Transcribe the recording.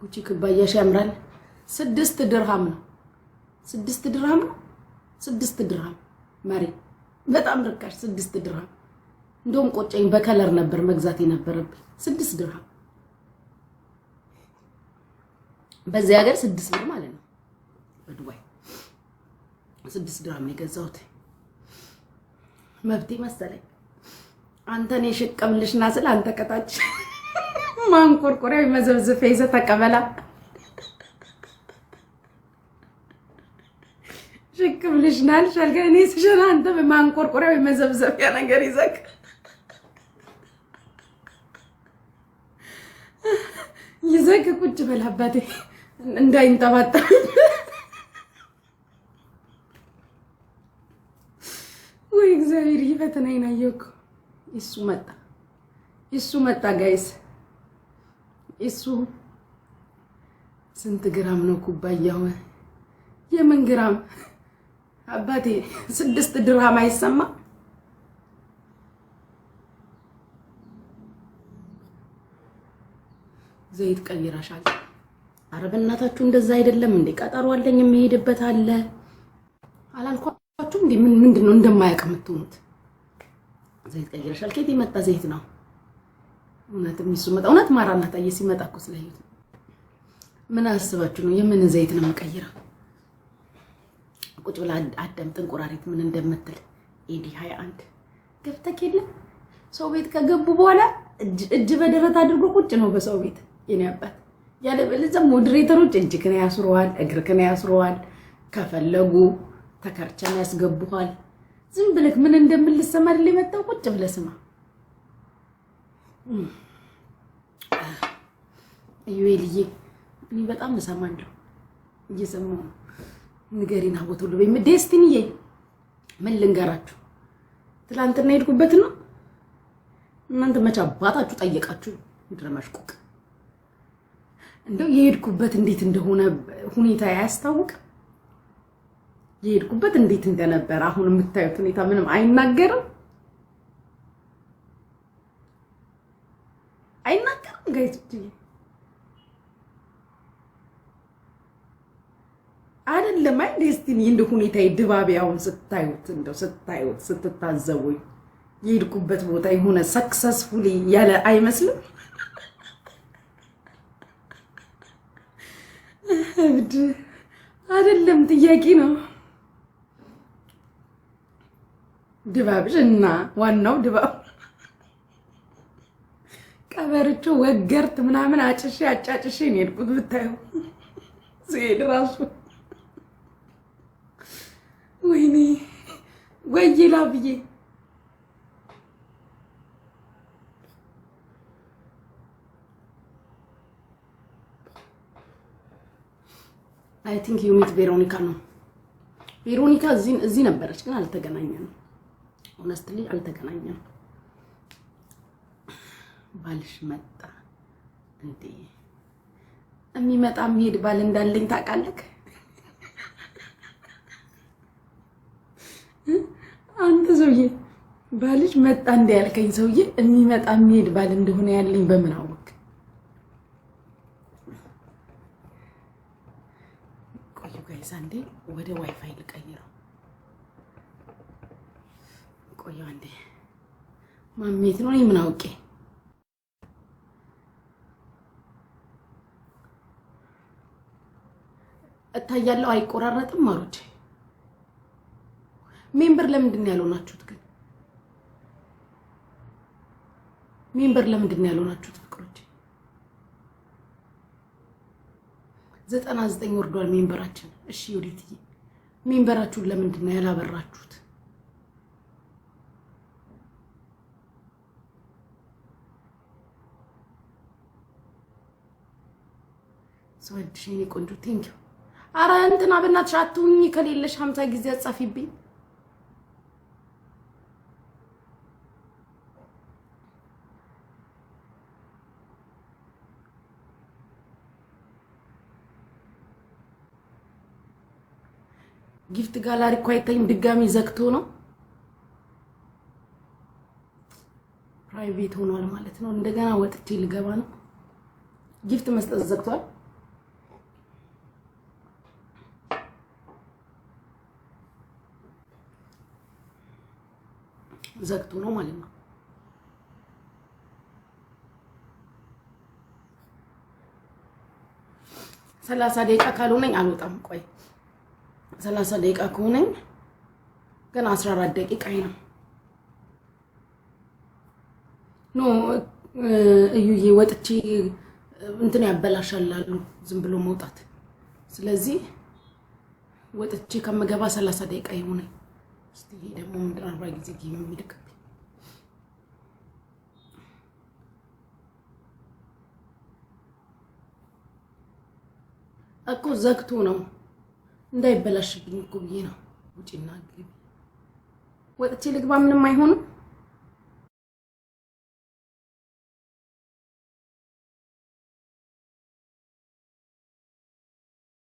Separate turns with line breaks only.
ኩቺ ኩባያሽ ያምራል 6 ድርሃም ነው 6 ድርሃም ነው 6 ድርሃም ማሪ በጣም ርካሽ 6 ድርሃም እንደውም ቆጨኝ በከለር ነበር መግዛት የነበረብኝ 6 ድርሃም በዚህ ሀገር 6 ብር ማለት ነው በዱባይ 6 ድርሃም የገዛሁት መብቴ መሰለኝ አንተኔ ሽቀምልሽና ስለ አንተ ከታች ማንቆርቆሪያው መዘብዘፍ ይዘ ተቀበላ ሽቀምልሽናል ሻልገኔ ሲሸና አንተ ማንቆርቆሪያው መዘብዘፍ ያ ነገር ይዘክ ይዘክ ቁጭ በላባቴ እንዳይንጠባጠብ ወይ እግዚአብሔር ይፈተናይና ይወክ እሱ መጣ ጋይስ እሱ ስንት ግራም ነው ኩባያው የምን ግራም አባቴ 6 ድርሃም አይሰማ ዘይት ቀይራሻል አረበናታችሁ እንደዛ አይደለም እንዴ ቀጠሮ አለኝ የሚሄድበት አለ አላልኳችሁ እንዴ ምንድነው እንደማያቀምጡት ዘይት ቀይራሻል ከየት ይመጣ ዘይት ነው እውነትም እሱ መጣ እውነት ማራናታ ሲመጣ እኮ ስለይት ምን አስባችሁ ነው የምን ዘይት ነው መቀየራ ቁጭ ብላ አዳም ጥንቁራሪት ምን እንደምትል ኤዲ 21 ገብተከለ ሰው ቤት ከገቡ በኋላ እጅ በደረት አድርጎ ቁጭ ነው በሰው ቤት የኔ አባት ያለ በለዘ ሞዴሬተሮች እጅክን ያስሩዋል እግርክን ያስሩዋል ከፈለጉ ተከርቸን ያስገቡዋል ዝም ብለክ ምን እንደምልሰማ አይደል የመጣው ቁጭ ብለ ስማ እዩልዬ እኔ በጣም ሰማንደው እየሰማው ንገሪና ቦታው ለበይ ዴስቲኒዬ ምን ልንገራችሁ ትላንትና ሄድኩበት ነው እናንተ መቻ አባታችሁ ጠየቃችሁ ድረማሽቁቅ እንደው የሄድኩበት እንዴት እንደሆነ ሁኔታ ያስታውቅ የሄድኩበት እንዴት እንደነበር አሁን የምታዩት ሁኔታ ምንም አይናገርም ጋይስ አይደለም ዴስቲኒ እንደ ሁኔታ ድባቢያውን ስታዩት እንደው ስታዩት ስትታዘቡኝ የሄድኩበት ቦታ የሆነ ሰክሰስፉሊ ያለ አይመስልም አይደለም ጥያቄ ነው ድባብሽና ዋናው ድባብ ቀበርቹ ወገርት ምናምን አጫጭሼ ነው የሄድኩት ብታዩ ሲሄድ ራሱ ወይኔ ወይላ ብዬ I think you meet Veronica ነው ቬሮኒካ እዚህ ነበረች ግን አልተገናኘንም honestly አልተገናኘንም ባልሽ መጣ እንዴ የሚመጣ የሚሄድ ባል እንዳለኝ ታውቃለህ አንተ ሰውዬ ባልሽ መጣ እንደ ያልከኝ ሰውዬ የሚመጣ የሚሄድ ባል እንደሆነ ያለኝ በምን አወቅ ቆዩ ጋይስ አንዴ ወደ ዋይፋይ ልቀይረው ቆዩ አንዴ ማሜት ነው ምን አውቄ እታያለው አይቆራረጥም ማሩት ሜምበር ለምንድን ያልሆናችሁት ግን ሜምበር ለምንድን ያልሆናችሁት ፍቅሮች 99 ወርዷል ሜምበራችን እሺ ወዲትዬ ሜምበራችሁን ለምንድን ያላበራችሁት ሰውድሽኝ ቆንጆ ቴንክ ዩ አራ እንትና በእናትሽ አትሁኝ ከሌለሽ 50 ጊዜ አጻፊብኝ ጊፍት ጋላሪ ኳይታኝ ድጋሚ ዘግቶ ነው ፕራይቬት ሆኗል ማለት ነው እንደገና ወጥቼ ልገባ ነው ጊፍት መስጠት ዘግቷል ዘግቶ ነው ማለት ነው። ሰላሳ ደቂቃ ካልሆነኝ አልወጣም። ቆይ 30 ደቂቃ ከሆነኝ ገና 14 ደቂቃ ነው። ኖ እዩዬ ወጥቼ እንትን ያበላሻላሉ ዝም ብሎ መውጣት። ስለዚህ ወጥቼ ከመገባ 30 ደቂቃ ይሆነኝ። እስቲ ደግሞ ምንድን 40 ጊዜ ጌም የሚልክብኝ እኮ ዘግቶ ነው እንዳይበላሽብኝ እኮ ብዬ ነው። ውጪና ግቢ ወጥቼ ልግባ ምንም አይሆንም።